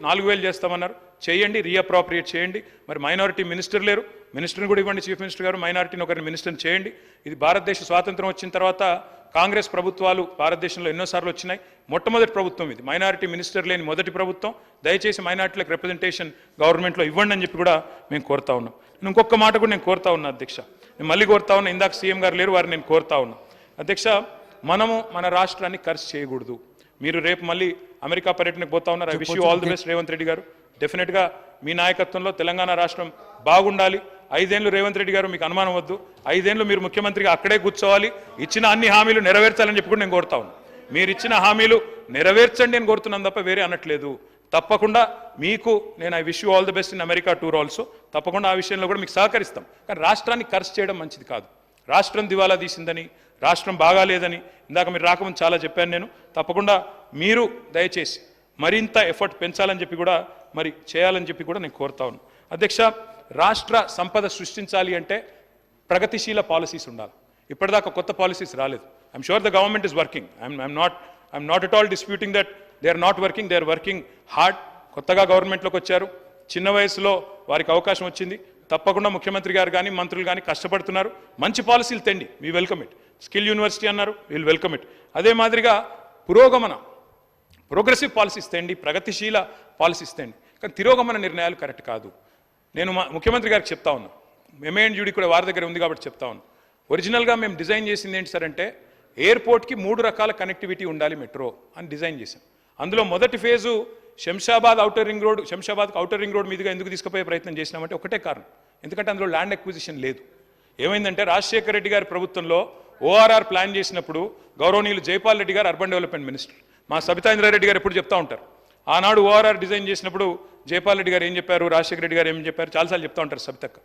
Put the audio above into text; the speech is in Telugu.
4000 చేస్తామన్నారు, చేయండి, రీఅప్రాప్రియేట్ చేయండి. మరి మైనారిటీ మినిస్టర్ లేరు, మినిస్టర్ని కూడా ఇవ్వండి, చీఫ్ మినిస్టర్ గారు మైనారిటీని ఒకరిని మినిస్టర్ని చేయండి. ఇది భారతదేశ స్వాతంత్రం వచ్చిన తర్వాత కాంగ్రెస్ ప్రభుత్వాలు భారతదేశంలో ఎన్నోసార్లు వచ్చినాయి, మొట్టమొదటి ప్రభుత్వం ఇది, మైనారిటీ మినిస్టర్ లేని మొదటి ప్రభుత్వం. దయచేసి మైనారిటీలకు రిప్రజెంటేషన్ గవర్నమెంట్లో ఇవ్వండి అని చెప్పి కూడా మేము కోరుతా ఉన్నాం. ఇంకొక మాట కూడా నేను కోరుతా ఉన్నా అధ్యక్ష, నేను మళ్ళీ కోరుతా ఉన్నా, ఇందాక సీఎం గారు లేరు, వారిని నేను కోరుతా ఉన్నా. అధ్యక్ష, మనము మన రాష్ట్రాన్ని ఖర్చు చేయకూడదు. మీరు రేపు మళ్ళీ అమెరికా పర్యటనకు పోతా ఉన్నారు. I wish you all the best Revanth Reddy గారు. డెఫినెట్గా మీ నాయకత్వంలో తెలంగాణ రాష్ట్రం బాగుండాలి. 5 ఏళ్ళు రేవంత్ రెడ్డి గారు, మీకు అనుమానం వద్దు, 5 ఏళ్ళు మీరు ముఖ్యమంత్రిగా అక్కడే కూర్చోవాలి, ఇచ్చిన అన్ని హామీలు నెరవేర్చాలని చెప్పి కూడా నేను కోరుతా ఉన్నాను. మీరు ఇచ్చిన హామీలు నెరవేర్చండి అని కోరుతున్నాను తప్ప వేరే అనట్లేదు. తప్పకుండా మీకు నేను I wish you all the best in America tour also. తప్పకుండా ఆ విషయంలో కూడా మీకు సహకరిస్తాం. కానీ రాష్ట్రాన్ని ఖర్చు చేయడం మంచిది కాదు. రాష్ట్రం దివాలా తీసిందని, రాష్ట్రం బాగాలేదని ఇందాక మీరు రాకముందు చాలా చెప్పాను నేను. తప్పకుండా మీరు దయచేసి మరింత ఎఫర్ట్ పెంచాలని చెప్పి కూడా మరి చేయాలని చెప్పి కూడా నేను కోరుతా ఉన్నాను. అధ్యక్ష, రాష్ట్ర సంపద సృష్టించాలి అంటే ప్రగతిశీల పాలసీస్ ఉండాలి. ఇప్పటిదాకా కొత్త పాలసీస్ రాలేదు. I'm sure the government is working. I'm not at all disputing that they are not working, they are working hard. కొత్తగా గవర్నమెంట్లోకి వచ్చారు, చిన్న వయసులో వారికి అవకాశం వచ్చింది. తప్పకుండా ముఖ్యమంత్రి గారు కానీ మంత్రులు కానీ కష్టపడుతున్నారు. మంచి పాలసీలు తెండి, we welcome it. Skill university అన్నారు, వీల్ వెల్కమ్ ఇట్. అదే మాదిరిగా ప్రోగ్రెసివ్ పాలసీస్ తెండి, ప్రగతిశీల పాలసీస్ తెండి. కానీ తిరోగమన నిర్ణయాలు కరెక్ట్ కాదు. నేను ముఖ్యమంత్రి గారికి చెప్తా ఉన్నా, ఎంఏఎన్యూడి కూడా వారి దగ్గర ఉంది కాబట్టి చెప్తా ఉన్నా. ఒరిజినల్గా మేము డిజైన్ చేసింది ఏంటి సార్ అంటే, ఎయిర్పోర్ట్కి 3 రకాల కనెక్టివిటీ ఉండాలి మెట్రో అని డిజైన్ చేశాం. అందులో మొదటి phase Shamshabad outer ring road, శంషాబాద్కి ఔటర్ రింగ్ రోడ్ మీదుగా ఎందుకు తీసుకుపోయే ప్రయత్నం చేసినామంటే ఒకటే కారణం, ఎందుకంటే అందులో ల్యాండ్ అక్విజిషన్ లేదు. ఏమైందంటే రాజశేఖర రెడ్డి గారి ప్రభుత్వంలో ఓఆర్ఆర్ ప్లాన్ చేసినప్పుడు గౌరవనీయులు జైపాల్ రెడ్డి గారు అర్బన్ డెవలప్మెంట్ మినిస్టర్, మా సబితా ఇంద్రారెడ్డి గారు ఎప్పుడు చెప్తా ఉంటారు, ఆనాడు ఓఆర్ఆర్ డిజైన్ చేసినప్పుడు జైపాల్ రెడ్డి గారు ఏం చెప్పారు, రాజశేఖర రెడ్డి గారు ఏం చెప్పారు చాలాసార్లు చెప్తా ఉంటారు సబితక్క.